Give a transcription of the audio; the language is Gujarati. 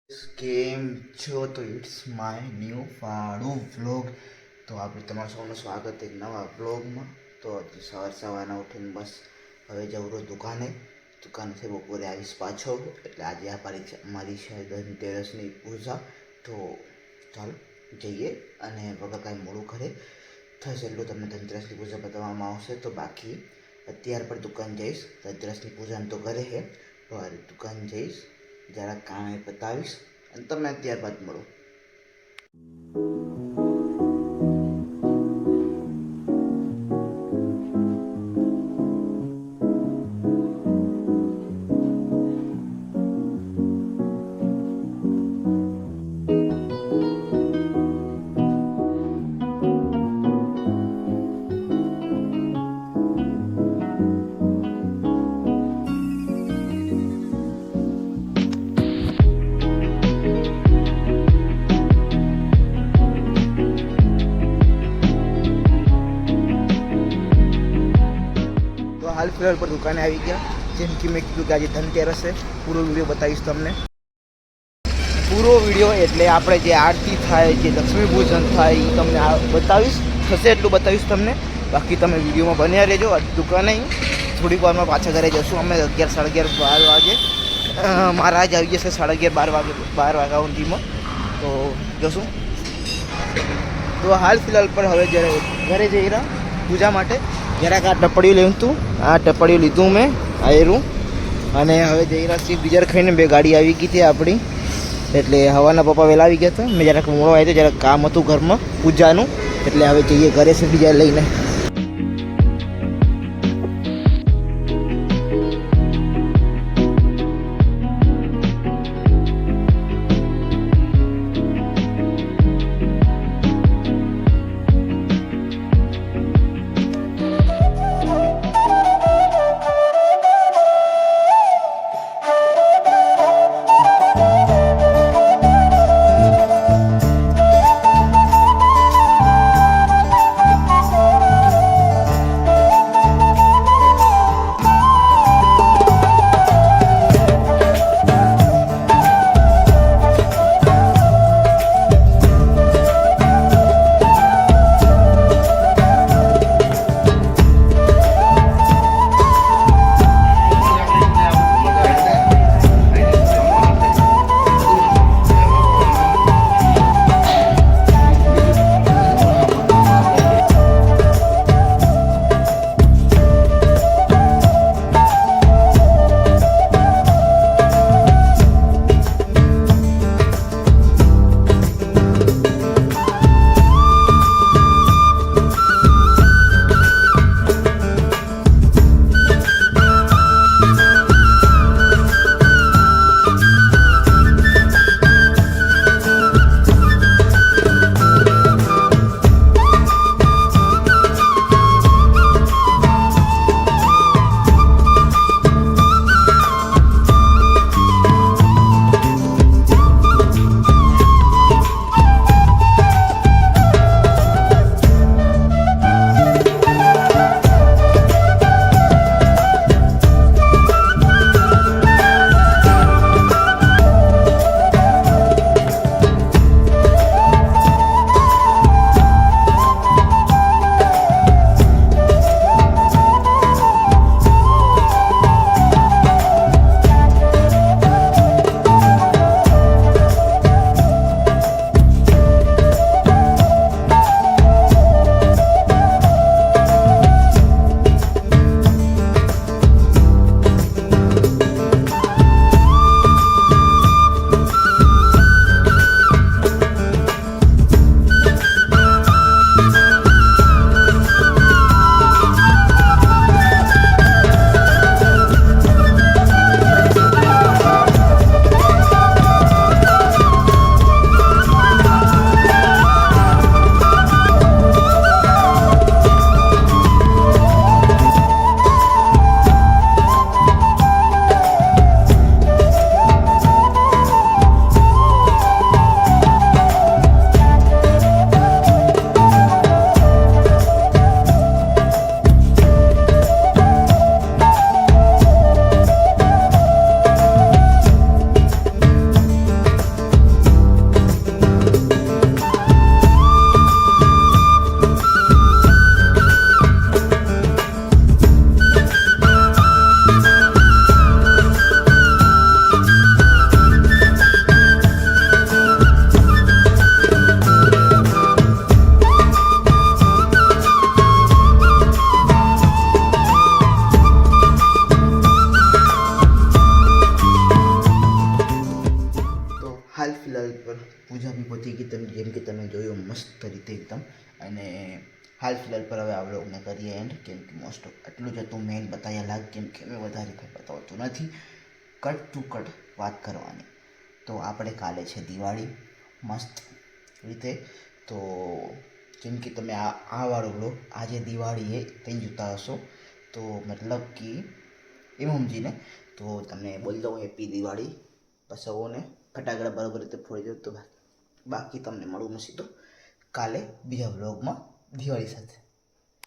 કેમ છો? તો ઇટ્સ માય ન્યૂ ફાળું વ્લોગ. તો આપણે તમારું સૌનું સ્વાગત એક નવા વ્લોગમાં. તો સવારના ઉઠીને બસ હવે જવું દુકાનેથી બપોરે આવીશ પાછો. એટલે આજે અમારી છે ધનતેરસની પૂજા. તો ચાલો જઈએ, અને વગર કાંઈ મોડું ઘરે થશે એટલું તમને ધનતેરસની પૂજા બતાવવામાં આવશે. તો બાકી અત્યાર પર દુકાન જઈશ. ધનતેરસની પૂજા તો ઘરે છે, પર દુકાન જઈશ, જરાક કામ બતાવીશ અને તમને ત્યારબાદ મળું. હાલ ફિલહાલ પર દુકાને આવી ગયા. જેમ કે મેં કીધું કે આજે ધનતેરસ છે. પૂરો વિડીયો બતાવીશ તમને. પૂરો વિડીયો એટલે આપણે જે આરતી થાય, જે લક્ષ્મી પૂજન થાય, એ તમને બતાવીશ. થશે એટલું બતાવીશ તમને. બાકી તમે વિડીયોમાં બન્યા રહેજો. દુકાને થોડીક વારમાં પાછા ઘરે જશું અમે. 11, 11:30, 12 વાગે મારા જ આવી જશે. 11:30, 12 વાગ્યા સુધીમાં તો જશું. તો હાલ ફિલહાલ પર હવે જ્યારે ઘરે જઈ રહ્યા પૂજા માટે. જરાક આ ટપડીયું લેવું હતું, આ ટપડીયું લીધું મેં આયરું, અને હવે જઈ રહ્યા છીએ બીજર ખાઈને. 2 ગાડી આવી ગઈ હતી આપણી. એટલે હવાના પપ્પા વહેલા આવી ગયા હતા. મેં જરાક મોડો આવ્યો હતો, જરાક કામ હતું ઘરમાં પૂજાનું. એટલે હવે જઈએ ઘરે છે બીજા લઈને. હાલ ફિલહાલ પર પૂજા બી પતી ગઈ, તમે જેમ કે તમે જોયું મસ્ત રીતે એકદમ. અને હાલ ફિલહાલ પર હવે આ વ્લોગને કરીએ એન્ડ, કેમ કે મોસ્ટ ઓફ આટલું જ હતું મેઇન બતાવ્યા લાગ, કેમ કે મેં વધારે કંઈ બતાવતું નથી, કટ ટુ કટ વાત કરવાની. તો આપણે કાલે છે દિવાળી મસ્ત રીતે, તો જેમ કે તમે આ વાળો વ્લોગ આજે દિવાળી એ કંઈ જોતા હશો, તો મતલબ કે એમ સમજીને તો તમને બોલી દઉં હેપી દિવાળી. બસ સૌને ફટાકડા બરાબર રીતે ફોડી દો. તો બાકી તમને મળું સીધું કાલે બીજા વ્લોગમાં દિવાળી સાથે.